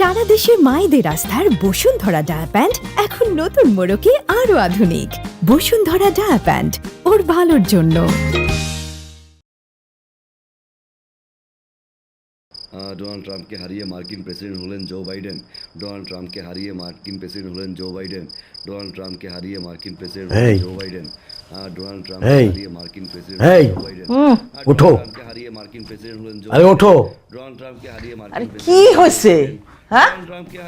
সারা দেশে মায়েদের আস্থার বসুন্ধরা ডায়া প্যান্ট এখন নতুন মোড়কে আরো আধুনিক। বসুন্ধরা ডায়া প্যান্ট, ওর ভালোর জন্য। ডোনাল্ড ট্রাম্পকে হারিয়ে মার্কিন প্রেসিডেন্ট হলেন জো বাইডেন। ডোনাল্ড ট্রাম্পকে হারিয়ে মার্কিন প্রেসিডেন্ট হলেন জো বাইডেন। ডোনাল্ড ট্রাম্পকে হারিয়ে মার্কিন প্রেসিডেন্ট হলেন জো বাইডেন। ডোনাল্ড ট্রাম্পকে হারিয়ে মার্কিন প্রেসিডেন্ট হলেন জো বাইডেন। ওঠো, ট্রাম্পকে হারিয়ে মার্কিন প্রেসিডেন্ট হলেন জো আরে ওঠো। ডোনাল্ড ট্রাম্পকে হারিয়ে আরে মার্কিন কি হয়েছে? হ্যাঁ,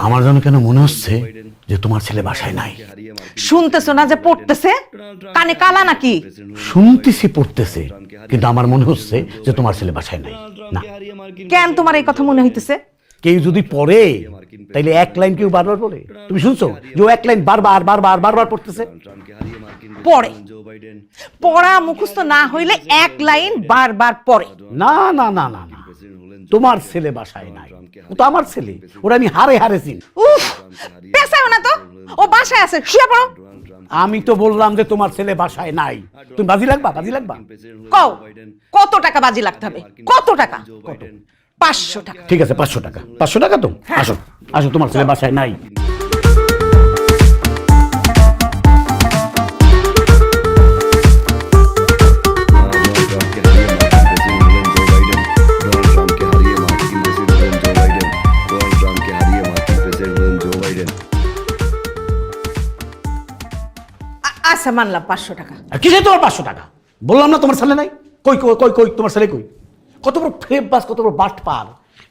আমার যেন কেন মনে হচ্ছে যে তোমার ছেলে বাসায় নাই। শুনতেছো না যে পড়তেছে? কানে কালা নাকি? শুনতেছি পড়তেছে, কিন্তু আমার মনে হচ্ছে যে তোমার ছেলে বাসায় নাই। না, কেন তোমার এই কথা মনে হইতেছে? কেউ যদি পড়ে তাইলে এক লাইন কেউ বারবার বলে। তুমি শুনছো যে ও এক লাইন বারবার বারবার বারবার পড়তেছে? পড়ে, পড়া মুখস্থ না হইলে এক লাইন বারবার পড়ে। না না না না না, তোমার ছেলে বাসায় নাই। ও তো আমার ছেলে, ওরা আমি হারে হারে চিনি। উফ, পেছাও না তো, ও বাসায় আছে, শুয়ে পড়ো। আমি তো বললাম যে তোমার ছেলে বাসায় নাই। তুমি বাজি লাগবা, বাজি লাগবা। কও, কত টাকা বাজি লাগতে হবে? কত টাকা? 500 টাকা। ঠিক আছে, 500 টাকা। 500 টাকা তো? আসো আসো, তোমার ছেলে বাসায় নাই। আচ্ছা, মানলাম 500 টাকা। আর কিসে তোমার 500 টাকা? বললাম না তোমার ছেলে নাই। কই কই কই কই তোমার ছেলে কই? কত বড় ফ্রেব বাস, কত বড় বাট পার।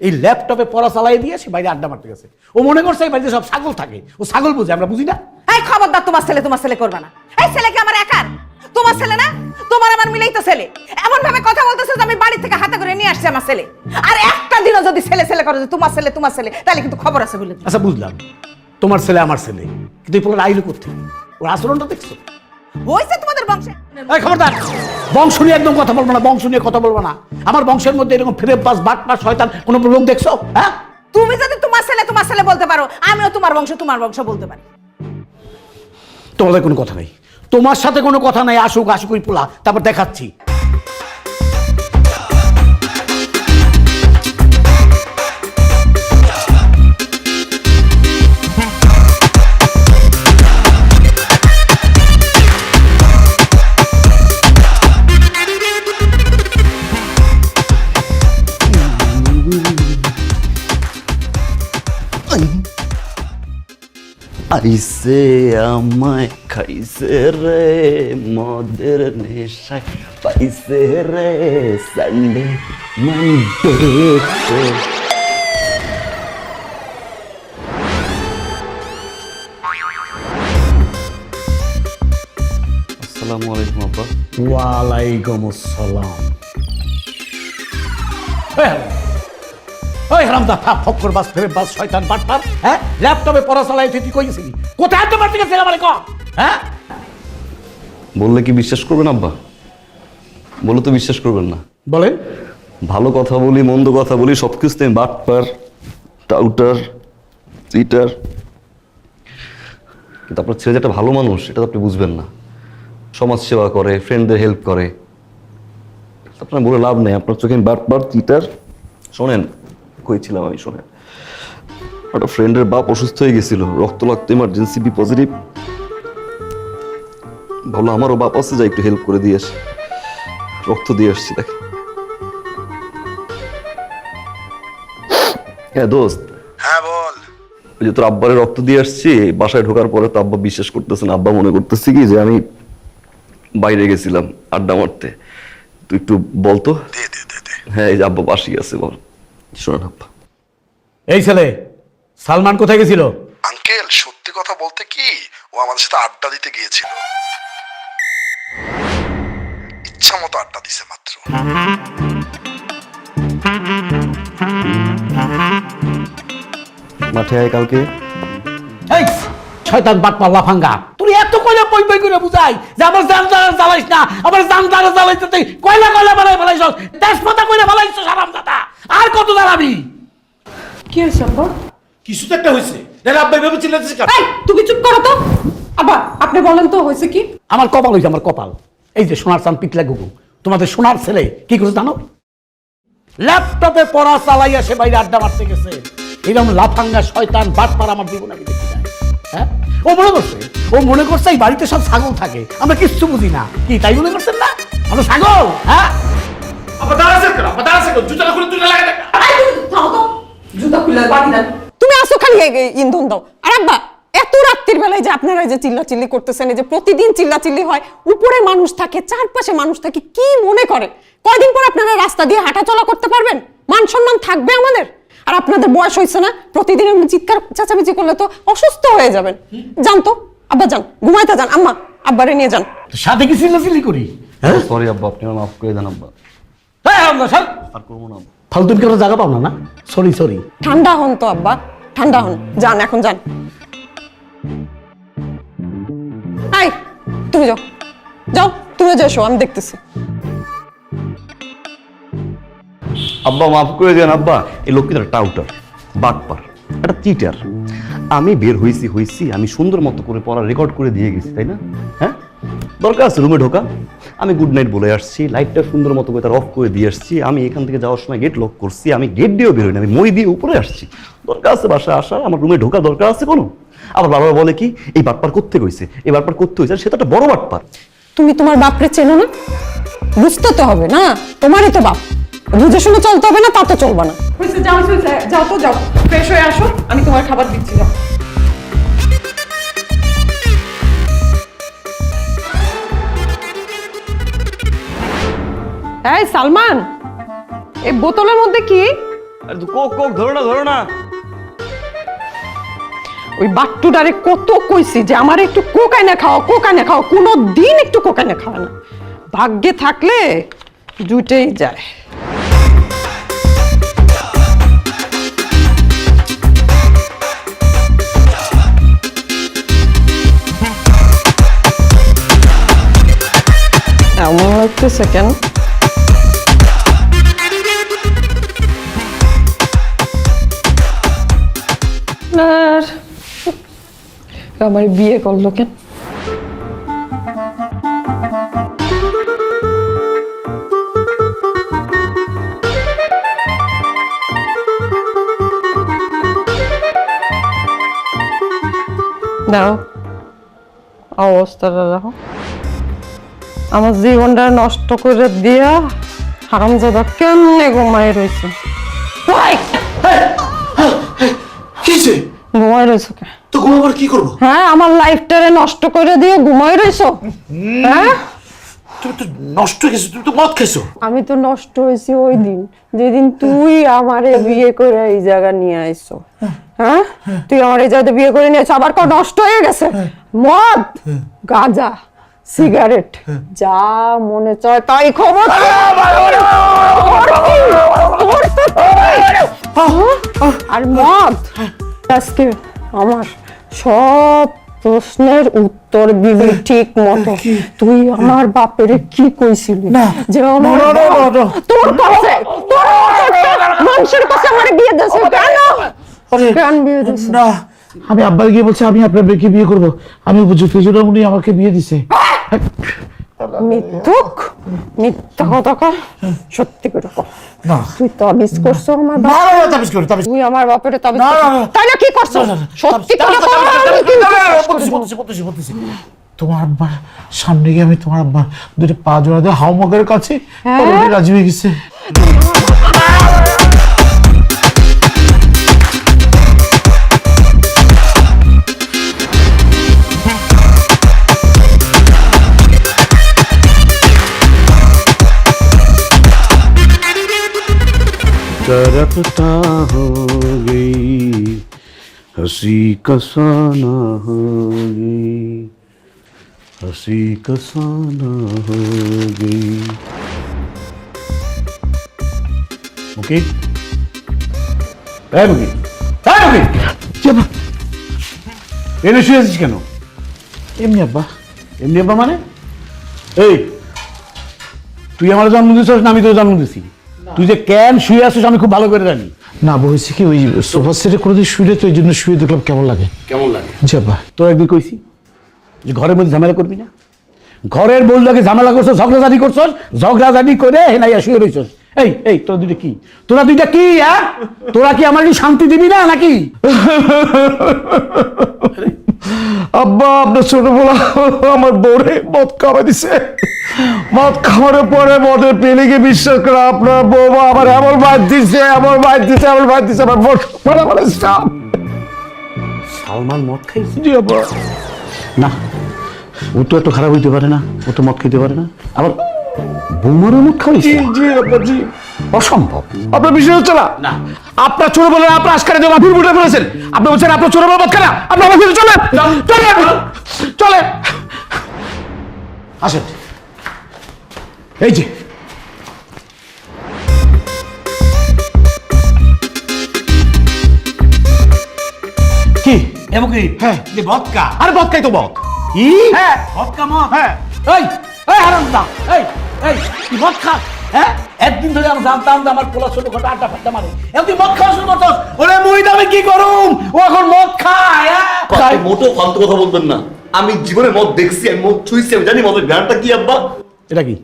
এই ল্যাপটপে পড়া চালাই দিয়ে সে বাইরে আড্ডা মারতে গেছে। ও মনে করছে এই বাড়িতে সব ছাগল থাকে। ও ছাগল বুঝে, আমরা বুঝি না। এই খবরদার, তোমার ছেলে করবে না। এই ছেলে কি আমার একার? তোমার ছেলে না? তোমার আমার মিলেই তো ছেলে। এমন ভাবে কথা বলতেছে যে আমি বাড়ি থেকে হাতে করে নিয়ে আসছি আমার ছেলে। আর একটা দিনও যদি ছেলে করে যে তোমার ছেলে, তাহলে কিন্তু খবর আছে বলে দিই। আচ্ছা বুঝলাম, তোমার ছেলে আমার ছেলে, কিন্তু এই পোলার আইলো করতে ওর আচরণটা দেখছো? হইছে তোমাদের বংশে। এই খবরদার, বংশ নিয়ে একদম কথা বলবো না, বংশ নিয়ে কথা বলবো না। আমার বংশের মধ্যে এরকম ফ্রেব বাস বাট পাস শয়তান কোন লোক দেখছো? হ্যাঁ, তুমি যদি তোমার ছেলে বলতে পারো, আমিও তোমার বংশ বলতে পারি। তোমাদের কোনো কথা নেই, তোমার সাথে কোনো কথা নাই। আসুক আসুক ওই পোলা, তারপর দেখাচ্ছি। আইসে আমায় খাইছে রে মদের নেশায় পাইছে রে সানডে মানডে। আসসালামু আলাইকুম আব্বা। ওয়ালাইকুম আসসালাম। ওই হারামদা ফক্কর বাস ফেরে বাস শয়তান বাটপার। হ্যাঁ, ল্যাপটপে পড়া চালাই তুই কই গেছিলি? কোথায় তো মারতে গেছিলি আমারে কম? হ্যাঁ, বললে কি বিশ্বাস করবেন আব্বা? বলে তো বিশ্বাস করবেন না। বলেন। ভালো কথা বলি, মন্দ কথা বলি, সব কিছুতে বাটপার, টাউটার, চিটার। কিন্তু আপনার ছেলে যে একটা ভালো মানুষ, এটা তো আপনি বুঝবেন না। সমাজ সেবা করে, ফ্রেন্ডদের হেল্প করে। আপনার বলে লাভ নেই, আপনার চোখে বাটপার, চিটার। শোনেন, কইছিলাম আমি, শোনেন, একটা ফ্রেন্ডের বাপ অসুস্থ হয়ে গেছিল, রক্ত লাগতো, ইমার্জেন্সি, বি পজিটিভ। ভাবলো আমারও বাপ আছে, যাই একটু হেল্প করে দিয়ে আসি। রক্ত দিয়ে আসছি। দেখেন, হ্যাঁ দোস্ত। হ্যাঁ বল। ওই যে তোর আব্বারে রক্ত দিয়ে আসছি, বাসায় ঢোকার পরে তো আব্বা বিশ্বাস করতেছে না। আব্বা মনে করতেছে কি যে আমি বাইরে গেছিলাম আড্ডা মারতে। তুই একটু বলতো। হ্যাঁ, এই যে আব্বা পাশেই আছে, বল। শোনেন আব্বা, এই ছেলে সালমান কোথায় গেছিল? আঙ্কেল, সত্যি কথা বলতে কি, ও আমাদের সাথে আড্ডা দিতে গিয়েছিল। ইচ্ছা মতো আড্ডা দিছে মাত্র। মাঠে আয় কালকে। এই শয়তান বাটপার লাফাঙ্গা, তুই এত কয়লা পই পই করে বুঝাই যে আমার জানদার জ্বালাইস না, আমার জানদার জ্বালাইতে তুই কয়লা কয়লা বানাই ফেলাইছ, তেজপাতা কইরা ফেলাইছ হারামজাদা। আর কত দাঁড়াবি? কি হয়েছে আব্বা? কিছু তো একটা হয়েছে। দেখ আব্বা এভাবে চিল্লাচ্ছিস কেন? এই, তুমি চুপ করো তো। আব্বা, আপনি বলেন তো হয়েছে কি? আমার কপাল হয়েছে, আমার কপাল। এই যে সোনার চান পিকলা গুগু, তোমাদের সোনার ছেলে কি করে জানো? ল্যাপটপে পড়া চালাইয়া সে বাইরে আড্ডা মারতে গেছে। এরকম লাফাঙ্গা শয়তান বাটপার আমার জীবন আমি দেখি না। হ্যাঁ, ও মনে করছে এই বাড়িতে সব ছাগল থাকে, আমরা কিচ্ছু বুঝি না। কি তাই মনে করছেন না আমরা ছাগল? হ্যাঁ, জুতা খুলে বাড়ি দেন। তুমি আসো খালি ইন্ধন দাও। আর আব্বা, এত রাত্রির বেলায় যে আপনারা যে চিল্লাচিল্লি করতেছেন, এই যে প্রতিদিন চিল্লাচিল্লি হয়, উপরে মানুষ থাকে, চারপাশে মানুষ থাকে, কি মনে করে? কয়দিন পর আপনারা রাস্তা দিয়ে হাঁটা চলা করতে পারবেন? মান সম্মান থাকবে আমাদের? আর আপনাদের বয়স হয়েছে না, প্রতিদিন এমনি চিৎকার চেঁচামেচি করলে তো অসুস্থ হয়ে যাবেন। যান তো আব্বা, যান ঘুমাইতে যান। আম্মা, আব্বারে নিয়ে যান। সাথে কি চিল্লাচিল্লি করি? হ্যাঁ, সরি আব্বা, আপনি আমার মাফ করে দেন আব্বা। আর করবো না আব্বা। ফালতু কেন জায়গা পাও না? সরি। ঠান্ডা হন তো আব্বা, ঠান্ডা হন। যান, এখন যান। আই, তুমি যাও, তুমি যাও, আমি দেখতেছি। আব্বা মাফ করে দেন আব্বা। এই লোক কিন্তু টাউটার, বাটপার, একটা চিটার। আমি বের হইছি, আমি সুন্দর মতো করে পড়া রেকর্ড করে দিয়ে গেছি, তাই না? হ্যাঁ, দরকার আছে রুমে ঢোকা, আমি গুড নাইট বলে আসছি, লাইটটা সুন্দর মতো করে তার অফ করে দিয়ে আসছি, আমি এখান থেকে যাওয়ার সময় গেট লক করছি, আমি গেট দিয়েও বেরোই না, আমি মই দিয়ে উপরে আসছি। দরকার আছে বাসায় আসার, আমার রুমে ঢোকা দরকার আছে কোনো? আবার বাবা বলে কি এই বাটপার করতে হয়েছে, এই বাটপার করতে হয়েছে, সে তো একটা বড় বাটপার। তুমি তোমার বাপরে চেনো না? বুঝতে তো হবে না, তোমারই তো বাপ। বুঝে শুনে চলতে হবে না, তা তো চলবে না। হয়েছে, যাও যাও তো, যাও ফ্রেশ হয়ে আসো, আমি তোমার খাবার দিচ্ছি। যাও। এই সালমান, এই বোতলের মধ্যে কি? কোক ধরো না। ওই বাট্টুটারে কত কইছি যে আমার একটু কোক আইনা খাও, কোনো দিন একটু কোক আইনা খাওয়া না। ভাগ্যে থাকলে জুটেই যায়। এমন লাগতেছে কেন? আর আমার বিয়ে করলো কেন? দাও, অবস্থাটা দেখো। আমার জীবনটা নষ্ট করে দিয়া হারামজাদা কেমনে ঘুমায় রয়েছে। ঘুমায় রয়েছো কে? তো ঘুমাবার কি করবো? হ্যাঁ, আমার লাইফটারে নষ্ট করে দিয়ে ঘুমায় রয়েছো? হ্যাঁ, তুমি তো নষ্ট হয়ে গেছো, তুমি তো মদ খেয়েছো। আমি তো নষ্ট হয়েছি ওই দিন যেদিন তুই আমারে বিয়ে করে এই জায়গা নিয়ে আইছো। হ্যাঁ, তুই আমার এই জায়গাতে বিয়ে করে নিয়ে আইছো, আবার কো নষ্ট হয়ে গেছে? মদ, গাঁজা, সিগারেট, যা মনে চায় তাই খবর। আর মদ, আজকে আমার সব প্রশ্নের উত্তর দিবি ঠিক মতো। তুই আমার বাপেরে কি কইছিলি যে আমার তোর কাছে মানুষের কাছে আমার বিয়ে দিয়েছে কেন বিয়ে দিয়েছে? না, আমি আব্বার গিয়ে বলছি আমি আপনার মেয়েকে বিয়ে করবো, আমি উপযুক্ত জন্য উনি আমাকে বিয়ে দিছে। মিথ্যা কথা কর, সত্যি করে কর। না, তুই তাবিজ করছো আমার না, বাপ? না, তাবিজ করি, তাবিজ। তুই আমার বাপেরে তাবিজ না, করছো? না, না। তাই না, কি করছো? সত্যি করে বল, আমি কি করছি? বলতেছি। তোমার আব্বার সামনে গিয়ে আমি তোমার আব্বার দুটো পা জোড়া দিয়ে হাওমাগের কাছে রাজি হয়ে গেছে। रफ्ता हो गई हंसी कसाना हो गई हंसी कसाना हो गई। মুকিত, এই মুকিত, এনে শুয়ে আছিস কেন? এমনি আব্বা। এমনি আব্বা মানে? এই, তুই আমার জন্ম দিয়েছিস না আমি তোর জন্ম দিছি? তুই যে কেন শুয়ে আসিস আমি খুব ভালো করে জানি। না, বলছি কি ওই সোফা সেটে কোনোদিন শুয়ে, তো এই জন্য শুয়ে দেখলাম কেমন লাগে। জি আব্বা। তোর একদিন কইছি যে ঘরের মধ্যে ঝামেলা করবি না, ঘরের বউ লাগে ঝামেলা করছো, ঝগড়াঝাটি করছস, ঝগড়াঝাটি করে হেনাইয়া শুয়ে রইছস। এই এই তোরা দুইটা কি, তোরা দুইটা কি? হ্যাঁ, তোরা কি আমার শান্তি দিবি না নাকি? আব্বা আপনার ছোটবেলা আমার বউরে মদ খাওয়াই দিছে, মদ খাওয়ানোর পরে মদের পেলিকে বিশ্বাস করে আপনার বৌমা আমার এমন বাদ দিছে, এমন বাদ দিছে, এমন বাদ দিছে, আমার সালমান মদ খাইছে? জি আব্বা। না, ও তো এত খারাপ হইতে পারে না, ও তো মদ খেতে পারে না, আবার বৌমারও মদ খাওয়াইছে? জি আব্বা জি। অসম্ভব। আপনার বিশ্বাস হচ্ছে না? না, আপনার ছোটবেলায় আপনার আজকারে যে মাফির বুটে ফেলেছেন, আপনি বলছেন আপনার ছোটবেলা মদ খানা, আপনি আমার সাথে চলেন, চলেন, চলেন। আসেন। এই যে কি এমকি? হ্যাঁ। যে ভদকা? আরে মদ খাই তো মদ। কি? হ্যাঁ। ভদকা মদ? হ্যাঁ। এই এই হারামদা, এই এই কি মদ খা? হ্যাঁ, একদিন ধরে আমি জানতাম যে আমার পোলা ছোটখাটো আড্ডা ফাড্ডা মারে, এখন তুই মদ খাওয়া শুরু করছস। ওরে মুই আমি কি করুম? ও এখন মদ খায়। হ্যাঁ, মোটো ফালতু কথা বলবেন না। আমি জীবনে মদ দেখছি, আমি মদ ছুঁইছি, আমি জানি মদের গানটা কি আব্বা। এটা কি?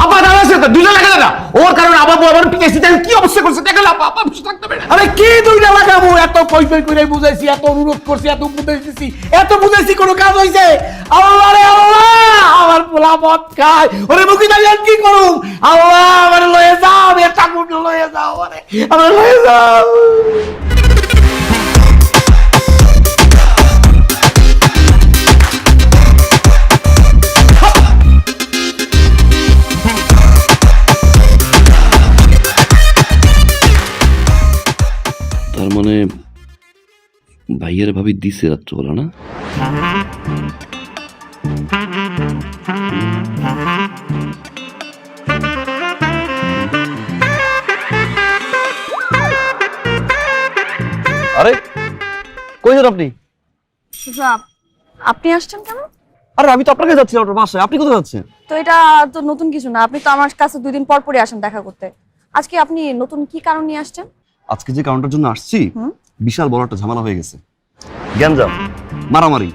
আব্বা দাঁড়া আছে তো, 2 লাখ টাকা ওর কারণে আবার বউ আমার পিটাইছি, দেখেন কি অবস্থা করছে, দেখেন আব্বা, আব্বা বিশ্বাস থাকতে পারে না। আরে কি 2 লাগাবো? এত কই কই করে বুঝাইছি, এত অনুরোধ করছি, এত উপদেশ দিছি, এত বুঝাইছি, কোনো কাজ হইছে? আল্লাহ রে আল্লাহ, আমার পোলা মদ খায়। ওরে মুখি দাঁড়িয়ে কি করুম? আল্লাহ আমার লয়ে যাও, আমি ঠাকুর লয়ে যাও, আরে আমার লয়ে যাও। তার মানে ভাইয়ের ভাবি দিছে রাত্রবেলা না? আরে কই যান আপনি? আপনি আসছেন কেন? আরে আমি তো আপনার কাছে যাচ্ছিলাম, আপনার বাসায়। আপনি কোথায় যাচ্ছেন? তো এটা তো নতুন কিছু না, আপনি তো আমার কাছে 2 দিন পর পরই আসেন দেখা করতে। আজকে আপনি নতুন কি কারণ নিয়ে আসছেন? আজকে যে কারণটার জন্য আসছি, বিশাল বড় একটা ঝামেলা হয়ে গেছে। গ্যাঞ্জাম, মারামারি,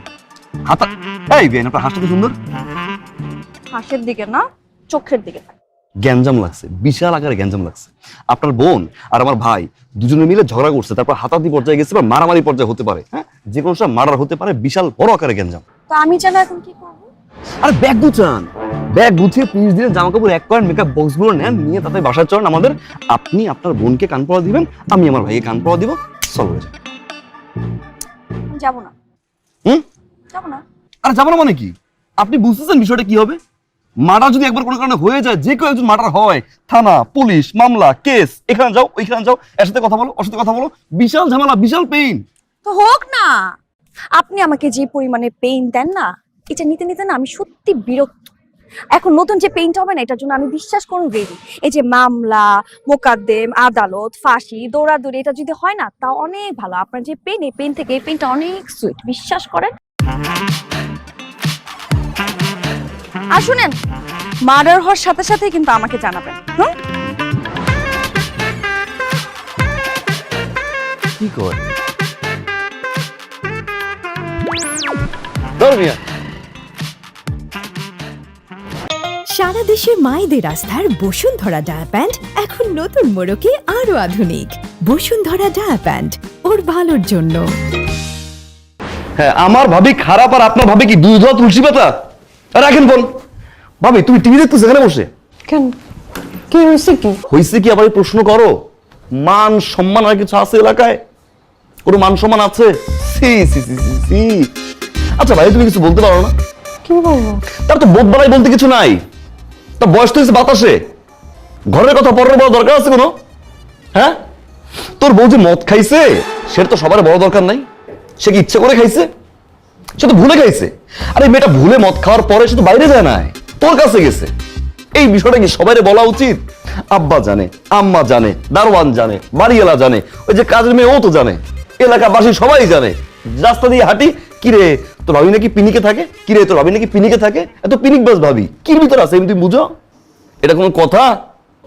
হাতা। এই বেন, আপনার হাসটা তো সুন্দর। হাসের দিকে না, চোখের দিকে। গ্যাঞ্জাম লাগছে, বিশাল আকারে গ্যাঞ্জাম লাগছে। আপনার বোন আর আমার ভাই দুজনে মিলে ঝগড়া করছে, তারপর হাতাহাতি পর্যায়ে গেছে, বা মারামারি পর্যায়ে হতে পারে। হ্যাঁ, যে কোনো সময় মার্ডার হতে পারে, বিশাল বড় আকারে গ্যাঞ্জাম। তো আমি জানা এখন কি করব? আরে ব্যাগ গুছান, ব্যাগ গুছিয়ে 30 দিনের জামা কাপড় এক করেন, মেকআপ বক্স গুলো নেন, নিয়ে তাতে বাসায় চলেন আমাদের। আপনি আপনার বোনকে কান পড়া দিবেন, আমি আমার ভাইকে কান পড়া দিব, সলভ হয়ে যাবে। যাব না। যাব না। আরে যাবো না মানে কি? আপনি বুঝতেছেন বিষয়টা কি হবে? মার্ডার যদি একবার কোনো কারণে হয়ে যায়, যে কেউ একজন মার্ডার হয়, থানা, পুলিশ, মামলা, কেস, এখানে যাও ওইখানে যাও, এর সাথে কথা বলো, ওর সাথে কথা বলো, বিশাল ঝামেলা, বিশাল পেইন। তো হোক না। আপনি আমাকে যে পরিমাণে পেইন দেন না, এটা নিতে নিতে না আমি সত্যি বিরক্ত। এখন নতুন যে পেইনটা হবে না, এটার জন্য আমি বিশ্বাস করুন রেডি। এই যে মামলা, মোকদ্দম, আদালত, ফাঁসি, দৌড়াদৌড়ি, এটা যদি হয় না তা অনেক ভালো। আপনার যে পেইন, এই পেইন থেকে এই পেইনটা অনেক সুইট, বিশ্বাস করেন। আর শুনেন, মার্ডার হওয়ার সাথে সাথে কিন্তু আমাকে জানাবেন। কি কয়? ধর মিয়া। সারা দেশের মায়েদের আস্থার বসুন্ধরা ডায়া প্যান্ট এখন নতুন মোড়কে আরো আধুনিক। বসুন্ধরা ডায়া প্যান্ট, ওর ভালোর জন্য। হ্যাঁ, আমার ভাবি খারাপ আর আপনার ভাবি কি দুধ আর তুলসী পাতা? রাখেন ফোন। ভাবি তুমি টিভি দেখতো সেখানে বসে? কেন, কি হয়েছে? কি হয়েছে কি আবার এই প্রশ্ন করো? মান সম্মান আর কিছু আছে এলাকায়? কোনো মান সম্মান আছে? সি সি সি সি সি। আচ্ছা ভাই, তুমি কিছু বলতে পারো না? কি বলবো? তার তো বোধ বাড়াই বলতে কিছু নাই। তা বয়স তো হয়েছে বাতাসে, ঘরের কথা পরের বড় দরকার আছে কোনো? হ্যাঁ, তোর বউ যে মদ খাইছে সেটা তো সবার বড় দরকার নাই। সে কি ইচ্ছে করে খাইছে? সে তো ভুলে খাইছে। আরে মেয়েটা ভুলে মদ খাওয়ার পরে সে তো বাইরে যায় না, তোর কাছে গেছে। এই বিষয়টা কি সবাই বলা উচিত? আব্বা জানে, আম্মা জানে, দারোয়ান জানে, বাড়িওয়ালা জানে, ওই যে কাজের মেয়ে ও তো জানে, এলাকাবাসী সবাই জানে। রাস্তা দিয়ে হাঁটি, কিরে তোর ভাবি নাকি পিনিকে থাকে, কিরে তোর ভাবি নাকি পিনিকে থাকে, এত পিনিক বাস ভাবি কি ভিতর আছে তুমি বুঝো? এটা কোনো কথা?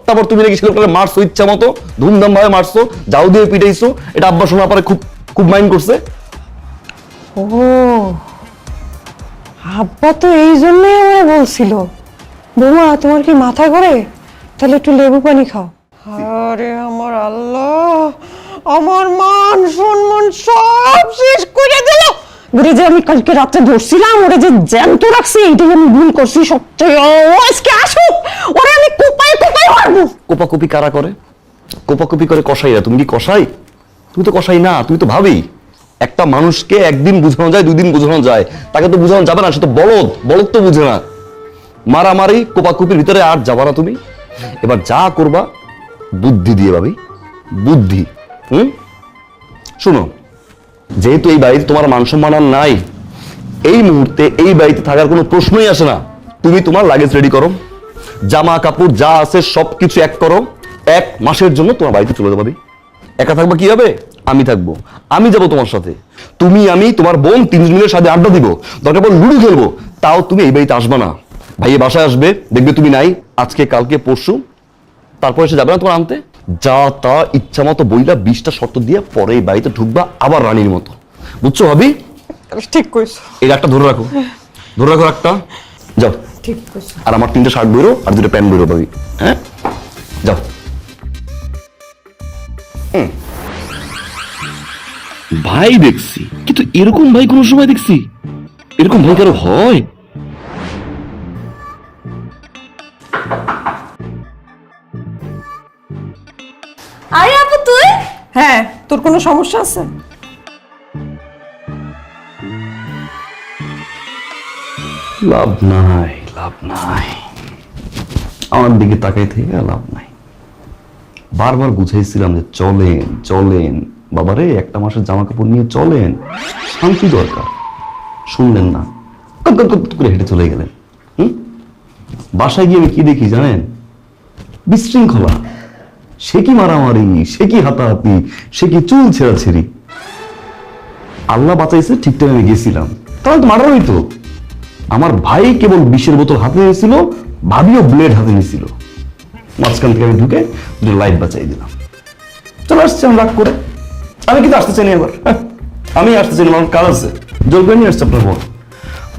তারপর তুমি নাকি সেগুলো মারছো ইচ্ছা মতো, ধুমধাম ভাবে মারছো, যাও দিয়ে পিটাইছো, এটা আব্বা শোনার পরে খুব খুব মাইন্ড করছে। ও, আব্বা তো এই জন্যই আমায় বলছিল বৌমা তোমার কি মাথা ঘোরে? তাহলে একটু লেবু পানি খাও। আরে আমার আল্লাহ, আমার মান সম্মান সব শেষ করে দিল। ওরে যে আমি কালকে রাতে ধরছিলাম, ওরে যে জ্যান্ত রাখছি, এটাই আমি ভুল করছি সত্যি। ও আজকে আসুক, ওরে আমি কোপায় কোপায় মারবো। কোপাকুপি কারা করে? কোপাকুপি করে কসাইরা। তুমি কি কসাই? তুমি তো কসাই না, তুমি তো ভাবি। একটা মানুষকে একদিন বোঝানো যায়, 2 দিন বোঝানো যায়, তাকে তো বোঝানো যাবে না। সে তো বলদ, বলদ তো বুঝে না। মারামারি কোপাকুপির ভিতরে আর যাবা না তুমি। এবার যা করবা বুদ্ধি দিয়ে ভাবি, বুদ্ধি। শুনো, যেহেতু এই বাড়িতে তোমার মান সম্মান আর নাই, এই মুহূর্তে এই বাড়িতে থাকার কোনো প্রশ্নই আসে না। তুমি তোমার লাগেজ রেডি করো, জামা কাপড় যা আছে সবকিছু এক করো। 1 মাসের জন্য তোমার বাড়িতে চলে যাবো। একা থাকবা কি হবে? আমি থাকবো, আমি যাবো তোমার সাথে। তুমি, আমি, তোমার বোন 3 মিনিটের সাথে আড্ডা দিব, দরকার পর লুডু খেলবো। তাও তুমি এই বাড়িতে আসবা না। ভাইয়ে বাসায় আসবে, দেখবে তুমি নাই আজকে, কালকে, পরশু, তারপরে এসে যাবে না তোমার আনতে। যা তা ইচ্ছা মতো বইলা 20টা শর্ত দিয়ে পরে এই বাড়িতে ঢুকবা আবার রানীর মতো। বুঝছো ভাবি? ঠিক কইছো। এই একটা ধরে রাখো, ধরে রাখো একটা। যাও। ঠিক কইছো। আর আমার 3টে শার্ট বইরো আর 2টা প্যান্ট বইরো ভাবি। হ্যাঁ, যাও। ভাই দেখছি, কিন্তু এরকম ভাই কোন সময় দেখছি? এরকম ভাই কারো হয়? আরে আপু তুই? হ্যাঁ, তোর কোনো সমস্যা আছে? লাভ নাই, লাভ নাই, আমার দিকে তাকাই থেকে লাভ নাই। বারবার বুঝাইছিলাম যে চলেন চলেন বাবারে, 1 মাসের জামা কাপড় নিয়ে চলেন, শান্তি দরকার। শুনলেন না, করে হেঁটে চলে গেলেন। বাসায় গিয়ে আমি কি দেখি জানেন? বিশৃঙ্খলা। সে কি মারামারি, সে কি হাতাহাতি, সে কি চুল ছেঁড়াছেড়ি। আল্লাহ বাঁচাইছে, ঠিক টাইমে আমি গেছিলাম, তাহলে তো মারার হইতো। আমার ভাই কেবল বিষের বোতল হাতে নিয়েছিল, ভাবিও ব্লেড হাতে নিয়েছিল। মাঝখান থেকে আমি ঢুকে 2 লাইট বাঁচাই দিলাম। চলে আসছে আমি রাগ করে। আমি কিন্তু আসতে চাইনি এবার। আমি আসতে চাইনি, আমার কাজ আছে। জোর করে নিয়ে আসছে আপনার বোন।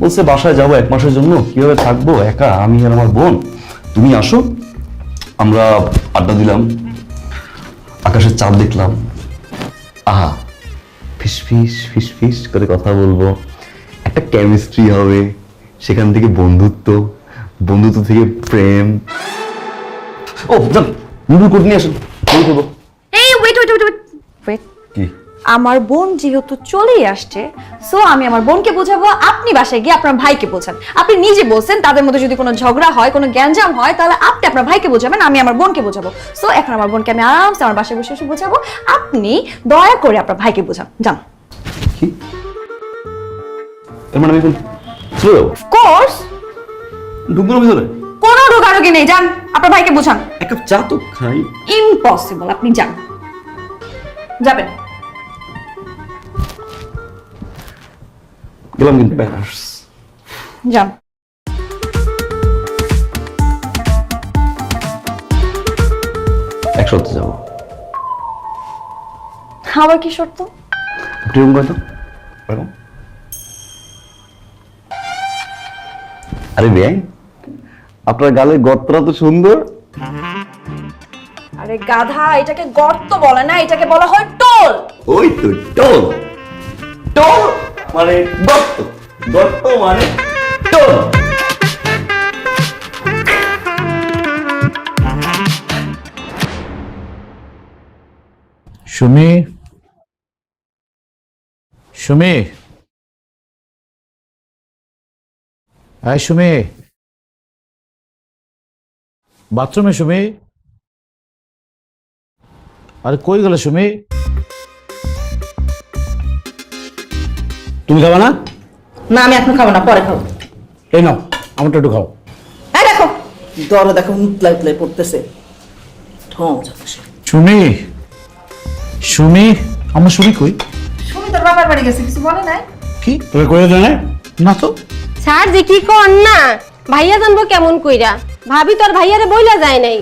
বলছে বাসায় যাবো 1 মাসের জন্য, কিভাবে থাকবো একা আমি আর আমার বোন, তুমি আসো। আমরা আড্ডা দিলাম, আকাশের চাঁদ দেখলাম। আহা, ফিস ফিস ফিস ফিস করে কথা বলবো, একটা কেমিস্ট্রি হবে, সেখান থেকে বন্ধুত্ব, বন্ধুত্ব থেকে প্রেম। ও যান, লুডু কোড নিয়ে আসেন, লুডু করবো। এই ওয়েট ওয়েট ওয়েট ওয়েট। কি? আমার বোন যেহেতু চলেই আসছে, সো আমি আমার বোনকে বোঝাবো, আপনি বাসায় গিয়ে আপনার ভাইকে বোঝান। আপনি নিজে বলছেন তাদের মধ্যে যদি কোনো ঝগড়া হয়, কোনো গ্যাঞ্জাম হয়, তাহলে আপনি আপনার ভাইকে বোঝাবেন, আমি আমার বোনকে বোঝাবো। সো এখন আমার বোনকে আমি আরামসে আমার বাসায় বসে বসে বোঝাবো, আপনি দয়া করে আপনার ভাইকে বোঝান। যান। কি? এর মানে আমি এখন চলে যাবো? কোর্স ঢুকবো না ভিতরে? কোনো ঢোকাঢুকি নেই, যান আপনার ভাইকে বোঝান। 1 কাপ চা তো খাই। ইম্পসিবল, আপনি যান। যাবেন। গেলাম কিন্তু প্যারাস। যান। একসাথে যাবো। আবার কি শর্ত? কিরকম কত? এরকম? আরে বেআই, আপনার গালের গর্তটা তো সুন্দর। আরে গাধা, এটাকে গর্ত বলে না, এটাকে বলা হয় টোল। ওই তো টোল। টোল মানে গর্ত, গর্ত মানে টোল। সুমি, সুমি, এই সুমি, বাথরুমে সুমি। আরে কই গেল সুমি? তুমি খাবে না? না, আমি এখন খাবো না, পরে খাবো। এই নাও, আমারটা একটু খাও। এই দেখো, দরজা দেখো উতলাই উতলাই পড়তেছে। ঠং যাচ্ছে। সুমি, সুমি, আমার সুমি কই? শুনি তোর বাবার বাড়ি গেছে, কিছু বলে নাই? কি তোকে কইরা দেয় না তো? স্যার যে কি কর না, ভাইয়া জানবো কেমন কইরা? ভাবি তোর ভাইয়ারে বইলা যায় নাই।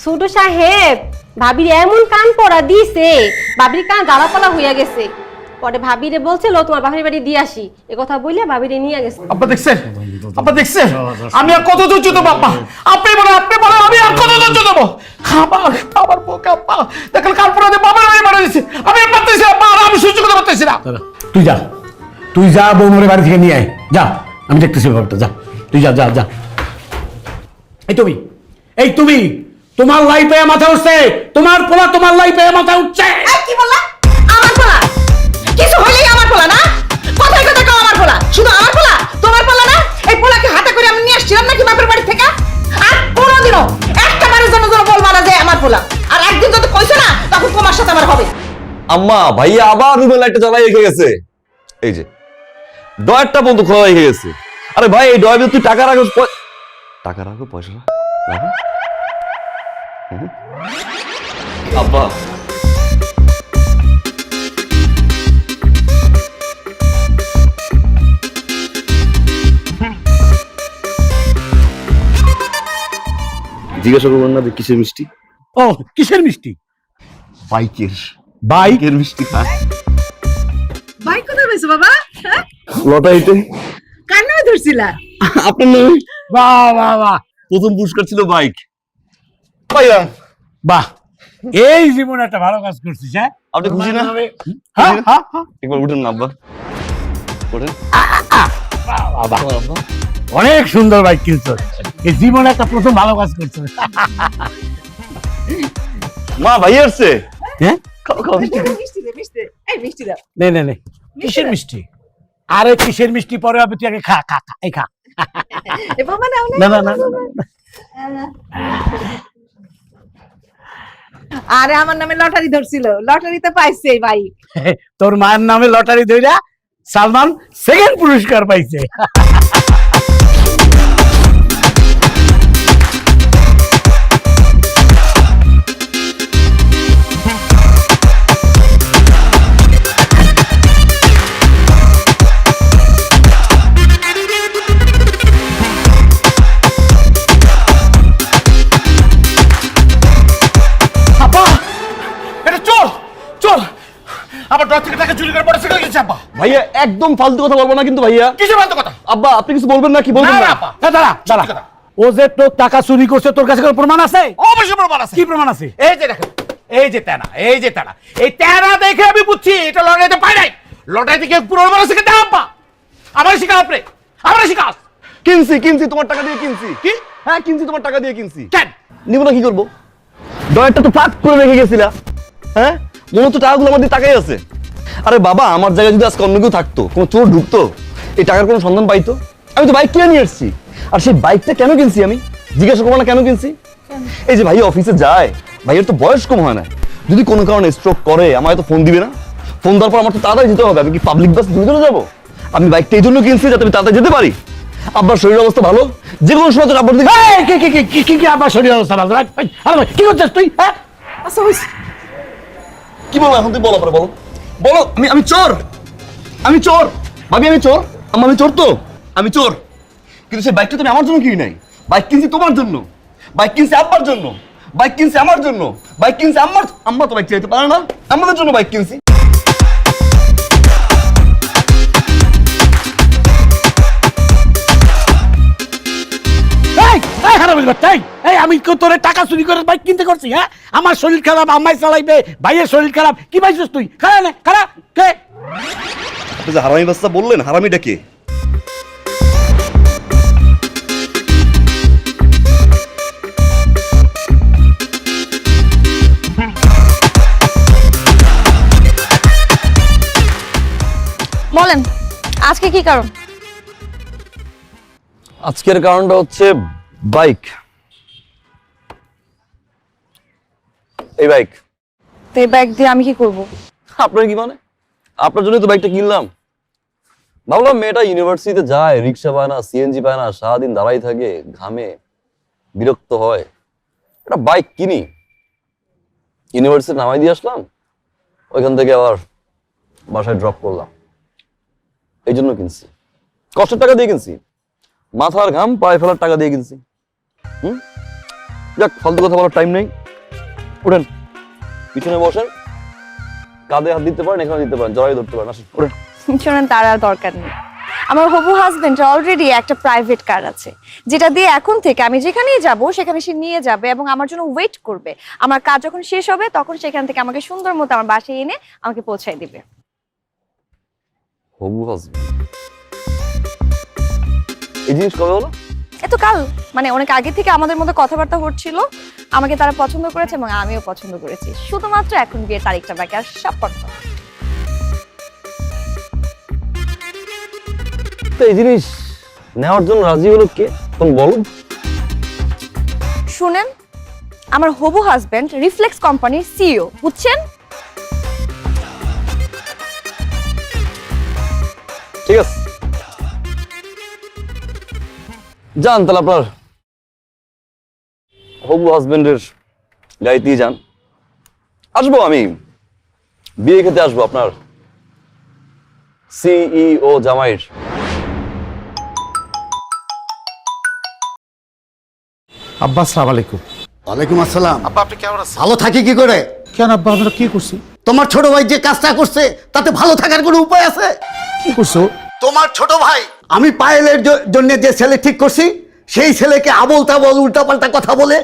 ছোট সাহেব ভাবির এমন কান পড়া দিছে, ভাবির কান জ্বালাপালা হইয়া গেছে। পরে ভাবিরে বলছিল তোমার বাপের বাড়ি দিয়ে আসি এ কথা বলে ভাবিরে নিয়ে গেছে। আব্বা দেখছেন, আব্বা দেখছেন আমি আর কত ধৈর্য দেবো আব্বা? আপনি বলে আমি আর কত ধৈর্য দেবো? আমার বউকে আব্বা দেখেন কাল পরে বাবার বাড়ি মারা দিচ্ছে, আমি আর পারতেছি না, আমি সহ্য করতে পারতেছি না। তুই যা বৌমরে বাড়ি থেকে নিয়ে আয়, যা, আমি দেখতেছি ব্যাপারটা, যা তুই যা যা যা। এই তুমি তোমার লাইফে মাথা উঠছে, তোমার পোলা তোমার লাইফে মাথা উঠছে। কি বললা? আমার পোলা? কিছু হইলেই আমার পোলা না? কথায় কথা কও আমার পোলা, শুধু আমার পোলা, তোমার পোলা না? এই পোলাকে হাতে করে আমি নিয়ে আসছিলাম নাকি বাপের বাড়ি থেকে? আর কোনোদিনও একটা বারের জন্য বলবা না যে আমার পোলা। আর একদিন যদি কইছো না তখন তোমার সাথে আমার হবে। আম্মা ভাইয়া আবার রুমের লাইটটা জ্বালাই রেখে গেছে, এই যে ডয়ারটা বন্ধ খোলা রেখে গেছে। আরে ভাই এই ডয়ার তুই টাকা রাখো, টাকা রাখো, পয়সা রাখো। আব্বা জিজ্ঞাসা করবেন না যে কিসের মিষ্টি? ও কিসের মিষ্টি? বাইকের বাইকের মিষ্টি খায়। ভাই কোথায় পেয়েছো বাবা? লটারিতে কার নামে ধরছিলা? আপনার নামে বাহ বাহ বাহ প্রথম পুরস্কার ছিল বাইক। পাইলাম। বাহ, এই জীবনে একটা ভালো কাজ করছিস। হ্যাঁ আপনি খুশি না? হ্যাঁ হ্যাঁ হ্যাঁ। একবার উঠেন না আব্বা, ওঠেন। বাহ, অনেক সুন্দর বাইক কিনছো, এই জীবনে একটা প্রথম ভালো কাজ করছো। মা ভাই আসছে। হ্যাঁ খাও খাও মিষ্টি খাও। মিষ্টি দে, মিষ্টি দে। এই মিষ্টি দাও। নে কিসের মিষ্টি? আরে কিসের মিষ্টি পরে হবে, তুই আগে খা খা খা, এই খা। এ বাবা নাও না না না আরে আমার নামে লটারি ধরছিল, লটারিতে পাইছে এই ভাই। তোর মায়ের নামে লটারি ধইরা সালমান সেকেন্ড পুরস্কার পাইছে। আবার ডর থেকে টাকা চুরি করে পড়ে ফিরে গেছে। আব্বা ভাইয়া একদম ফালতু কথা বলবো না কিন্তু ভাইয়া। কিসের ফালতু কথা? আব্বা আপনি কিছু বলবেন না, কি বলবেন না? দাঁড়া, ও যে তোর টাকা চুরি করছে তোর কাছে কোনো প্রমাণ আছে? অবশ্যই প্রমাণ আছে। কি প্রমাণ আছে? এই যে দেখেন, এই যে তেনা, এই তেনা দেখে আমি বুঝছি এটা লটারিতে পাই নাই। লটারি থেকে পুরো মানুষ শিখে আব্বা আমার শিখা, আমার শিখাস। কিনছি তোমার টাকা দিয়ে কিনছি। কি? হ্যাঁ কিনছি, তোমার টাকা দিয়ে কিনছি। কেন নিব না কি করবো? ডয়ারটা তো ফাঁক করে রেখে গেছিলা। হ্যাঁ মনে হচ্ছে টাকাগুলো আমার দিয়ে টাকাই আছে। আরে বাবা আমার জায়গায় যদি আজকে অন্য কেউ থাকতো, কোনো চোর ঢুকতো, এই টাকার কোনো সন্ধান পাইতো? আমি তো বাইক কিনে নিয়ে এসেছি। আর সেই বাইকটা কেন কিনছি আমি জিজ্ঞাসা করবো না কেন কিনছি? এই যে ভাই অফিসে যায়, ভাইয়ের তো বয়স কম হয় না, যদি কোনো কারণে স্ট্রোক করে আমায় তো ফোন দিবে না? ফোন দেওয়ার পর আমার তো তাড়াতাড়ি যেতে হবে। আমি কি পাবলিক বাস ধরে ধরে যাবো? আমি বাইকটা এই জন্য কিনছি যাতে আমি তাড়াতাড়ি যেতে পারি। আব্বার শরীর অবস্থা ভালো, যে কোনো সময় তো আব্বার দিকে। কি আবার শরীর অবস্থা ভালো? কি করছিস তুই? হ্যাঁ আচ্ছা হইছে। কি বলো এখন? তুই বলো পরে বলো বলো। আমি চোর, ভাবি আমি চোর। আম্মা আমি চোর তো, আমি চোর। কিন্তু সেই বাইকটা তুমি আমার জন্য কিনি নাই। বাইক কিনছি তোমার জন্য, বাইক কিনছি আব্বার জন্য, বাইক কিনছি আমার জন্য, বাইক কিনছি আম্মা তো বাইক চাইতে পারে না, আমাদের জন্য বাইক কিনছি। আমি তোর টাকা চুরি করে বাইক কিনতে করছি? হ্যাঁ আমার শরীর খারাপ, আমায় চালাইবে, ভাইয়ের শরীর খারাপ, কি পাইছিস তুই? খারাপ কে? আপনি যে হারামি বাচ্চা বললেন, হারামিটা কে? বলেন আজকে কি কারণ? আজকের কারণটা হচ্ছে বাইক। এই বাইক। তো এই ব্যাগ দিয়ে আমি কি করব? আপনার কি মানে? আপনার জন্য তো বাইকটা কিনলাম। ভাবলাম মেয়েটা ইউনিভার্সিটিতে যায়, রিক্সা পায় না, সিএনজি পায় না, সারাদিন দাঁড়াই থাকে, ঘামে, বিরক্ত হয়, একটা বাইক কিনি। ইউনিভার্সিটি নামাই দিয়ে আসলাম, ওইখান থেকে আবার বাসায় ড্রপ করলাম, এই জন্য কিনছি। কষ্টের টাকা দিয়ে কিনছি, মাথার ঘাম পায়ে ফেলার টাকা দিয়ে কিনছি। যাক ফালতু কথা বলার টাইম নেই, উঠেন পিছনে বসেন, কাঁধে হাত দিতে পারেন, এখানে দিতে পারেন, জড়াই ধরতে পারেন। আসুন করে শোনেন, তার আর দরকার নেই। আমার হবু হাজবেন্ড অলরেডি একটা প্রাইভেট কার আছে, যেটা দিয়ে এখন থেকে আমি যেখানেই যাব সেখানে সে নিয়ে যাবে এবং আমার জন্য ওয়েট করবে। আমার কাজ যখন শেষ হবে তখন সেখান থেকে আমাকে সুন্দর মতো আমার বাসায় এনে আমাকে পৌঁছায় দিবে। হবু হাজবেন্ড, এই জিনিস কবে হলো? এত কাল, মানে অনেক আগে থেকে আমাদের মধ্যে কথাবার্তা হচ্ছিল। আমাকে তারা পছন্দ করেছে এবং আমিও পছন্দ করেছি। শুধুমাত্র এখন বিয়ের তারিখটা বাকি, আর সব পারফেক্ট। এই জিনিস নেওয়ার জন্য রাজি হলো কে তুমি বলো? শুনেন, আমার হবু হাজবেন্ড রিফ্লেক্স কোম্পানির সিইও, বুঝছেন? ঠিক আছে, যান তাহলে আপনার হবু হাজবেন্ডের গাড়িতেই যান। আসবো আমি, বিয়ে খেতে আসবো আপনার সিইও জামাইয়ের। আব্বা আসসালামু আলাইকুম। ওয়ালাইকুম আসসালাম। আব্বা আপনি কেমন আছেন? ভালো থাকি কি করে? কেন আব্বা, আমরা কি করছি? তোমার ছোট ভাই যে কাজটা করছে তাতে ভালো থাকার কোনো উপায় আছে? কি করছো? তোমার ছোট ভাই, আমি পায়েলের জন্য যে ছেলে ঠিক করছি সেই ছেলেকে আবল তাবল উল্টাপাল্টা কথা বলে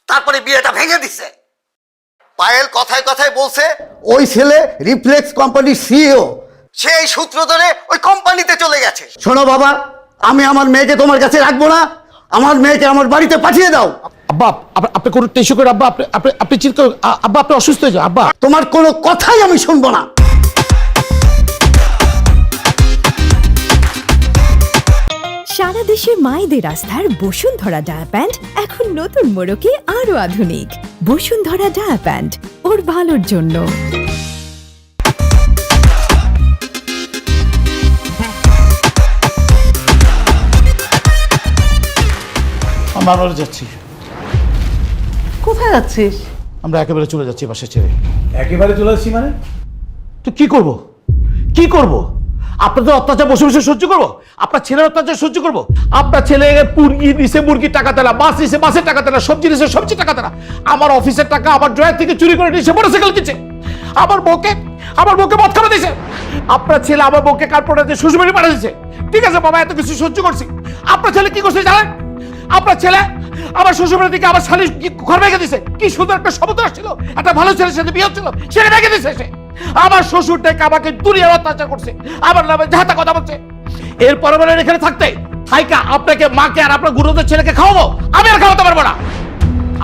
তারপরে বিয়েটা ভেঙে দিছে। পায়েল কথায় কথায় বলছে ওই ছেলে রিফ্লেক্স কোম্পানির সিইও, সেই সূত্র ধরে ওই কোম্পানিতে চলে গেছে। শোনো বাবা, আমি আমার মেয়েকে তোমার কাছে রাখবো না, আমার মেয়েকে আমার বাড়িতে পাঠিয়ে দাও। আব্বা আপনি কোনো টেনশন করেন আব্বা, আপনি চিন্তা করেন আব্বা, আপনি অসুস্থ হয়ে যান আব্বা। তোমার কোনো কথাই আমি শুনবো না। সারা দেশে মায়েদের আস্থার বসুন্ধরা ডায়া প্যান্ট এখন নতুন মোড়কে আরো আধুনিক। বসুন্ধরা ডায়া প্যান্ট, ওর ভালোর জন্য। আমরা যাচ্ছি। কোথায় যাচ্ছিস? আমরা একেবারে চলে যাচ্ছি বাসা ছেড়ে। একেবারে চলে আসছি মানে? তো কি করব, কি করব? আপনাদের অত্যাচার বসে বসে সহ্য করবো? আপনার ছেলের অত্যাচার সহ্য করবো? আপনার ছেলে মুরগি নিছে, মুরগির টাকা দেনা, মাছ নিছে, মাছের টাকা দেনা, সবজি নিছে, সবজি টাকা দেনা, আমার অফিসের টাকা আমার ড্রয়ার থেকে চুরি করে নিয়েছে, মোটরসাইকেল কিনছে, আমার বউকে মদ খাওয়া দিয়েছে। আপনার ছেলে আমার বউকে কার্পোরেটে শ্বশুরবাড়ি পাঠিয়ে দিয়েছে। ঠিক আছে বাবা, এত কিছু সহ্য করছি। আপনার ছেলে কি করছে জানেন? আপনার ছেলে আমার শ্বশুরবাড়ি থেকে আমার শালি ঘর ভেঙে দিছে। কি সুন্দর একটা সমুদ্র আসছিল, একটা ভালো ছেলের সাথে বিয়ে হচ্ছিল, সেটা ভেঙে দিছে সে। আমার শ্বশুর থেকে আমাকে দুনিয়ার অত্যাচার করছে, আমার নামে যাহাতা কথা বলছে। এরপরে বলে এখানে থাকতে হাইকা আপনাকে, মাকে আর আপনার গুরুদের ছেলেকে খাওয়াবো? আমি আর খাওয়াতে পারবো না।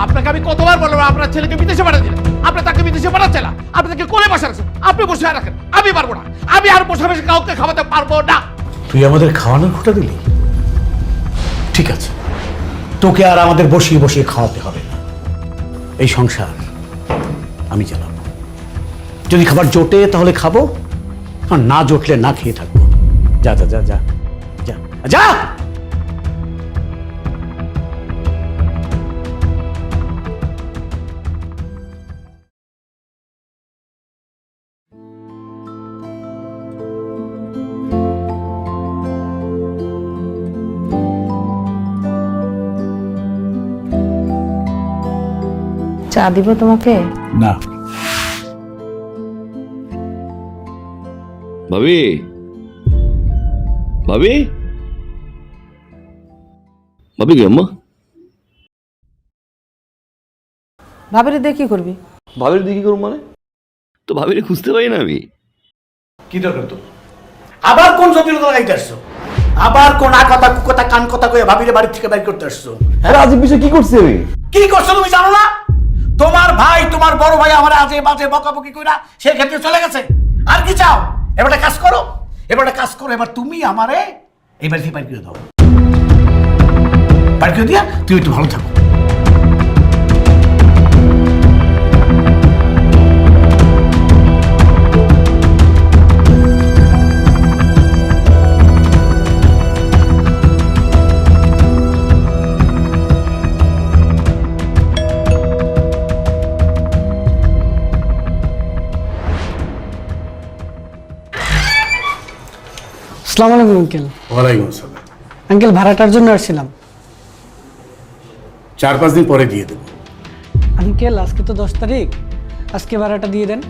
আপনাকে আমি কতবার বলবো আপনার ছেলেকে বিদেশে পাঠিয়ে দিলেন, আপনি তাকে বিদেশে পাঠাচ্ছেন না, আপনি তাকে কোলে বসে রাখছেন, আপনি বসে রাখেন। আমি পারবো না, আমি আর বসে বসে কাউকে খাওয়াতে পারবো না। তুই আমাদের খাওয়ানোর খোটা দিলি? ঠিক আছে, তোকে আর আমাদের বসিয়ে বসিয়ে খাওয়াতে হবে না। এই সংসার আমি চালাবো। যদি খাবার জোটে তাহলে খাবো, আর না জোটলে না খেয়ে থাকবো। যা যা যা যা যা যা। চা দিব তোমাকে? না। ভাবি, ভাবি, ভাবি কি আম্মা? ভাবিরে দিয়ে কি করবি? ভাবির দিকে করুন মানে? তো ভাবিরে খুঁজতে পারি না আমি। কি দরকার তো? আবার কোন জটিলতা লাগাইতে আসছো? আবার কোন কথা কুকথা কান কথা কয়ে ভাবিরে বাড়ি থেকে বাইর করতে আসছো? আরে আজব বিষয় কি করছি আমি? কি করছো তুমি জানো না? তোমার ভাই, তোমার বড় ভাই আমার আজে বাজে বকাবকি কইরা সেই ক্ষেত্রে চলে গেছে। আর কি চাও? এবার একটা কাজ করো, এবার তুমি আমারে এবার থেকে বাইর করে দাও। বাইর করে দিয়া তুই একটু ভালো থাকো। আসসালামু আলাইকুম আঙ্কেল। ওয়ালাইকুম আসসালাম। আঙ্কেল ভাড়াটার জন্য আসছিলাম। 4-5 দিন পরে দিয়ে দেবো। আঙ্কেল আজকে তো 10 তারিখ, আজকে ভাড়াটা দিয়ে দেন।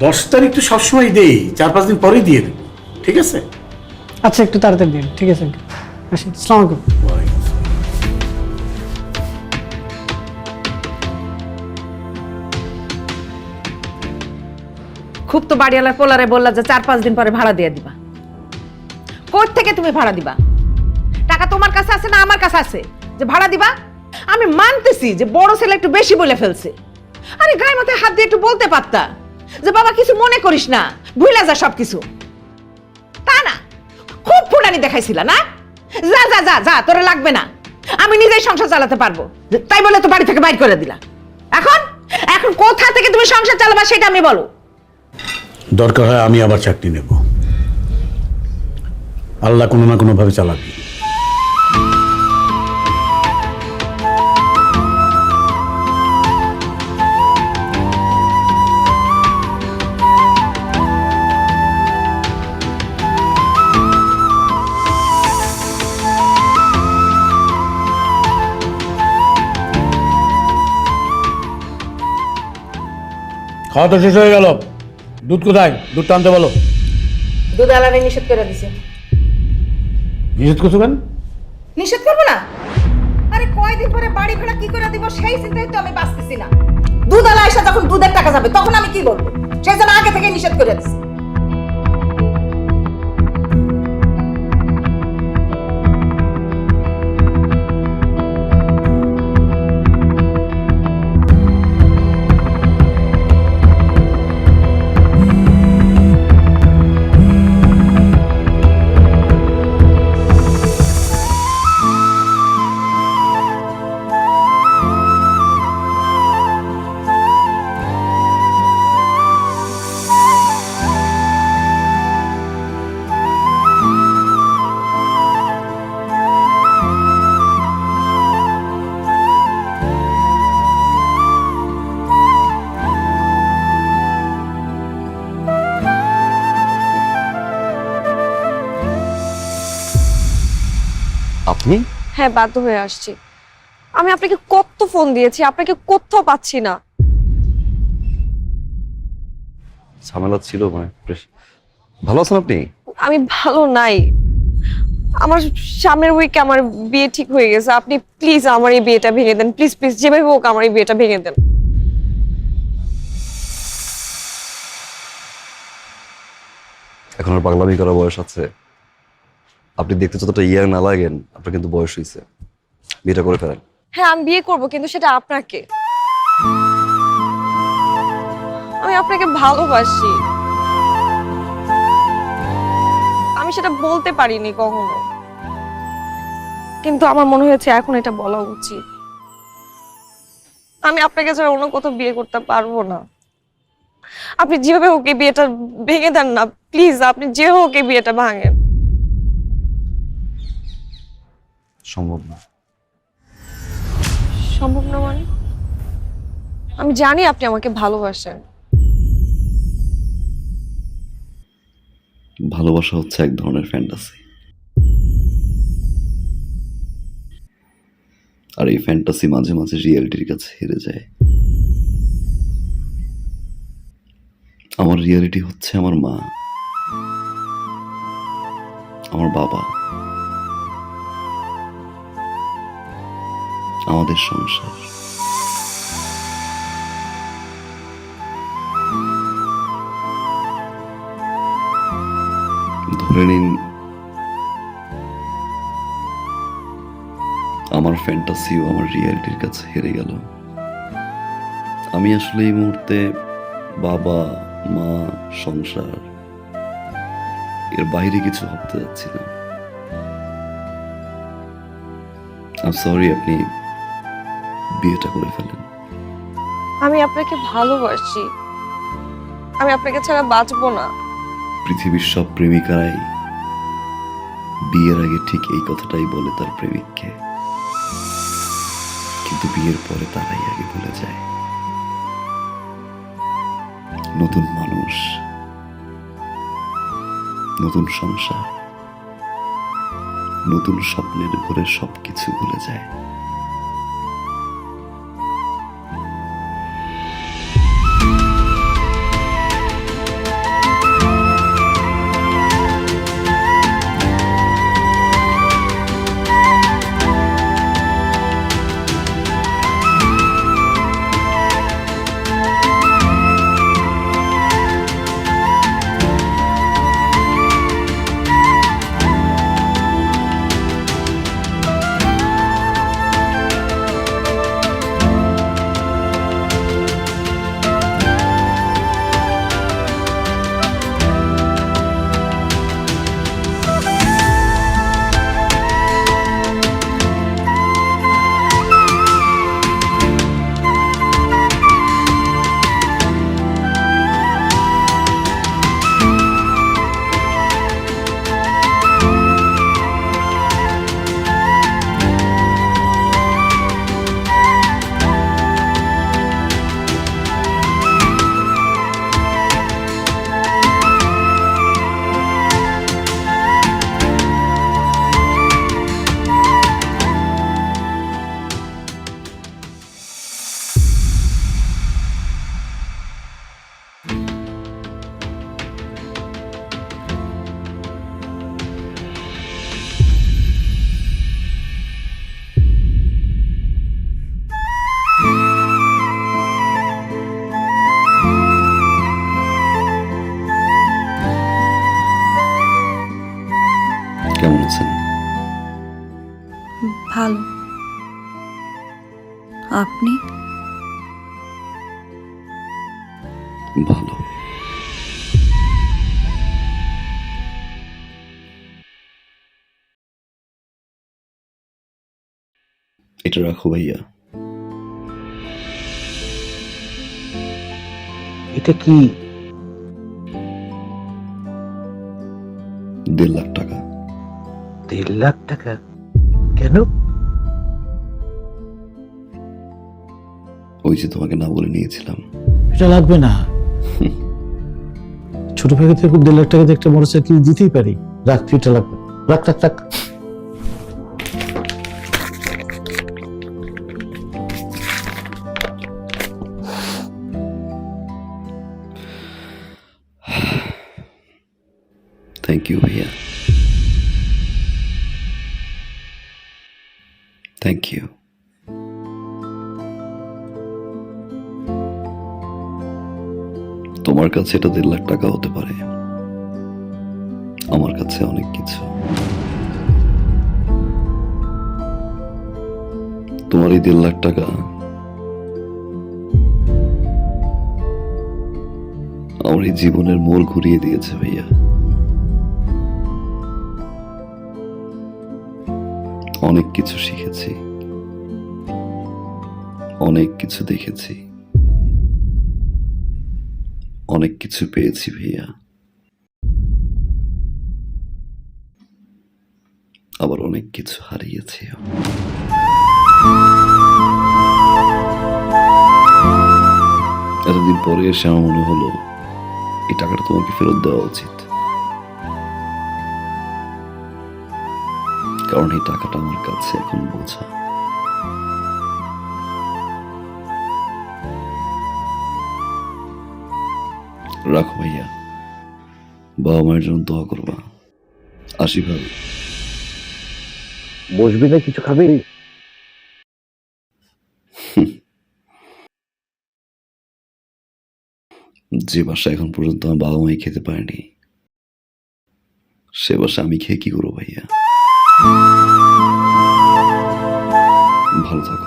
10 তারিখ তো সবসময় দেই, 4-5 দিন পরেই দিয়ে দেবো, ঠিক আছে? আচ্ছা একটু তাড়াতাড়ি দিন, ঠিক আছে আঙ্কেল। আসি, আসসালামু আলাইকুম। খুব তো বাড়িওয়ালার পোলারে বললা যে 4-5 দিন পরে ভাড়া দিয়ে দিবা। কোথা থেকে তুমি ভাড়া দিবা? টাকা তোমার কাছে আছে না আমার কাছে আছে যে ভাড়া দিবা? আমি মানতেছি যে বড় ছেলে একটু বেশি বলে ফেলছে, আরে গায়ে মাথায় হাত দিয়ে একটু বলতে পারতা যে বাবা কিছু মনে করিস না, ভুলে যা সবকিছু। তা না, খুব ফুটানি দেখাইছিলা না? যা যা যা যা, তোরে লাগবে না, আমি নিজেই সংসার চালাতে পারবো, তাই বলে তো বাড়ি থেকে বাইর করে দিলা। এখন এখন কোথা থেকে তুমি সংসার চালাবা সেটা আমি বলো। দরকার হয় আমি আবার চাকরি নেব, আল্লাহ কোনো না কোনোভাবে চালাবি। খাওয়া তো শেষ হয়ে গেল, দুধ কোথায়? দুধ টানতে বলো। দুধ আলারে নিষেধ করে দিছে। নিষেধ করছো কেন? নিষেধ করবো না? আরে কয়দিন পরে বাড়ি ভাড়া কি করে দিব সেই চিন্তায় তো আমি বাঁচতেছি না। দুধ আলা এসে যখন দুধের টাকা যাবে তখন আমি কি বলবো? সেই জন্য আগে থেকে নিষেধ করে দিছি। আপনি? হ্যাঁ, বাধ্য হয়ে আসছি। আমি আপনাকে কত ফোন দিয়েছি, আপনাকে কোথাও পাচ্ছি না। ঝামেলা ছিল মানে ভালো আছেন আপনি? আমি ভালো নাই। আমার সামনের উইকে আমার বিয়ে ঠিক হয়ে গেছে। আপনি প্লিজ আমার এই বিয়েটা ভেঙে দেন, প্লিজ প্লিজ, যেভাবে হোক আমার এই বিয়েটা ভেঙে দেন। এখন আর পাগলামি করার বয়স আছে? আপনি দেখতে যতটা ইয়ার না লাগেন, আপনার কিন্তু বয়স হয়েছে, বিয়েটা করে ফেলেন। হ্যাঁ, আমি বিয়ে করব, কিন্তু সেটা আপনাকে। আমি আপনাকে ভালোবাসি, আমি সেটা বলতে পারিনি কখনো, কিন্তু আমার মনে হয়েছে এখন এটা বলা উচিত। আমি আপনাকে ছাড়া অন্য কোথাও বিয়ে করতে পারবো না। আপনি যেভাবে হোক এই বিয়েটা ভেঙে দেন না প্লিজ, আপনি যে হোক এই বিয়েটা ভাঙেন। সম্ভব না। সম্ভব না মানে? আমি জানি আপনি আমাকে ভালোবাসেন। ভালোবাসা হচ্ছে এক ধরনের ফ্যান্টাসি, আর এই ফ্যান্টাসি মাঝে মাঝে রিয়েলিটির কাছে হেরে যায়। আমার রিয়েলিটি হচ্ছে আমার মা, আমার বাবা, আমাদের সংসার। ধরে নিন আমার ফ্যান্টাসিও আমার রিয়েলিটির কাছে হেরে গেল। আমি আসলে এই মুহূর্তে বাবা, মা, সংসার এর বাইরে কিছু ভাবতে যাচ্ছি না। সরি, আপনি বিয়েটা করে ফেলেন। আমি আপনাকে ভালোবাসি, আমি আপনাকে ছাড়া বাঁচবো না। পৃথিবীর সব প্রেমিকারাই বিয়ের আগে ঠিক এই কথাটাই বলে তার প্রেমিককে, কিন্তু বিয়ের পরে তারাই আগে ভুলে যায়। নতুন মানুষ, নতুন সংসার, নতুন স্বপ্নের ঘরে সবকিছু ভুলে যায়। কেমন আছেন? ভালো। আপনি? ভালো। এটা রাখো ভাইয়া। এটা কি? 1.5 লাখ টাকা। 1.5 লাখ টাকা? কেন? ওই যে তোমাকে না বলে নিয়েছিলাম। এটা লাগবে না। ছোট ভাইকে থেকে 1.5 লাখ টাকা দিয়ে একটা মোটরসাইকেল দিতেই পারি। রাখ, এটা লাগবে। রাখ রাখ রাখ। থ্যাংক ইউ ভাইয়া। Thank you. তোমার কাছে এটা 1.5 লাখ টাকা হতে পারে, আমার কাছে অনেক কিছু। তোমার এই 1.5 লাখ টাকা আমার এই জীবনের মোড় ঘুরিয়ে দিয়েছে ভাইয়া। অনেক কিছু শিখেছি, অনেক কিছু দেখেছি, অনেক কিছু পেয়েছি ভাইয়া, আবার অনেক কিছু হারিয়েছি। এতদিন পরে এসে আমার মনে হলো এই টাকাটা তোমাকে ফেরত দেওয়া উচিত, কারণ এই টাকাটা আমার কাছে এখন বোঝা। রাখো ভাইয়া, বাবা মায়ের জন্য দোয়া করবা। আসি ভাবি। বসবি না, কিছু খাবি? যে বাসা এখন পর্যন্ত আমার বাবা মাই খেতে পারেনি, সে বাসা আমি খেয়ে কি করবো ভাইয়া? ভালো থাকো।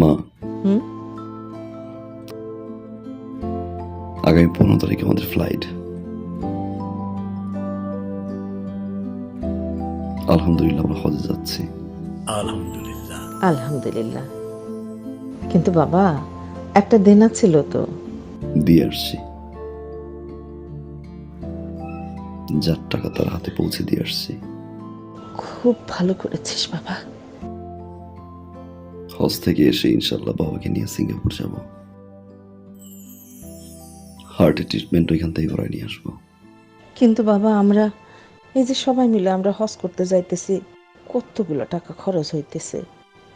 মা, আগামী 15 তারিখে আমাদের ফ্লাইট। আলহামদুলিল্লাহ আমরা হজে যাচ্ছি। আলহামদুলিল্লাহ। আলহামদুলিল্লাহ। কিন্তু বাবা, একটা দেনা ছিল তো। দিয়ে আসছি, যার টাকা তার হাতে পৌঁছে দিয়ে আসছি। খুব ভালো করেছিস বাবা। হজ থেকে এসে ইনশাল্লাহ বাবাকে নিয়ে সিঙ্গাপুর যাব। হার্টের ট্রিটমেন্ট ওইখান থেকে করাই নিয়ে আসবো। কিন্তু বাবা, আমরা এই যে সবাই মিলে আমরা হজ করতে যাইতেছি, কতগুলো টাকা খরচ হইতেছে।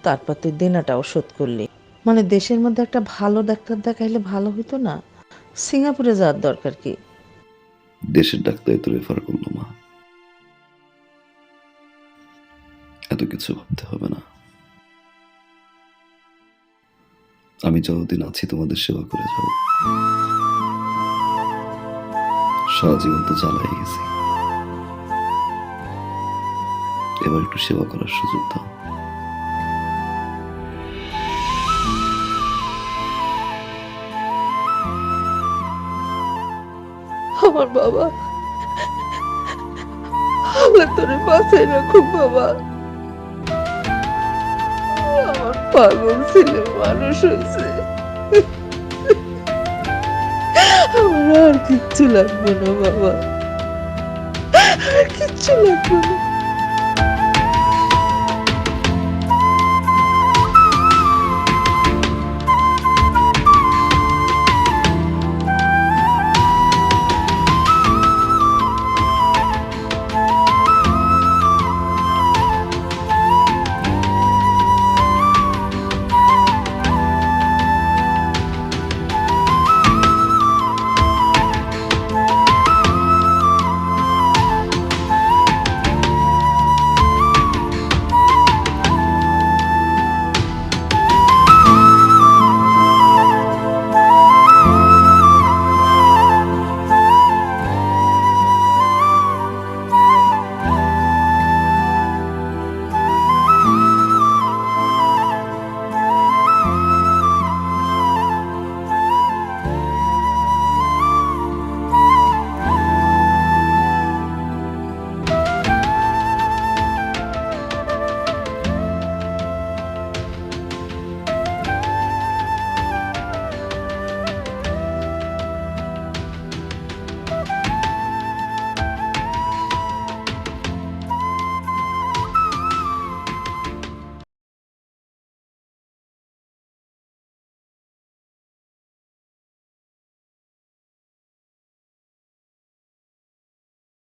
তারপর তুই দেনাটাও শোধ করলি। মানে দেশের মধ্যে একটা ভালো ডাক্তার দেখাইলে ভালো হইতো না? সিঙ্গাপুরে যাওয়ার দরকার কি? দেশের ডাক্তারই তো রেফার করলো মা, এত কিছু ভাবতে হবে না। আমি যতদিন আছি তোমাদের সেবা করে যাব। সারা জীবন তো জ্বালাই গেছি, এবার একটু সেবা করার সুযোগ দাও। আমার বাবা, আল্লাহ তোরে বাঁচাই রাখুক বাবা। আমার পাগল ছেলে মানুষ হয়েছে। আমার আর কিচ্ছু লাগবে না বাবা, আর কিচ্ছু লাগবে না।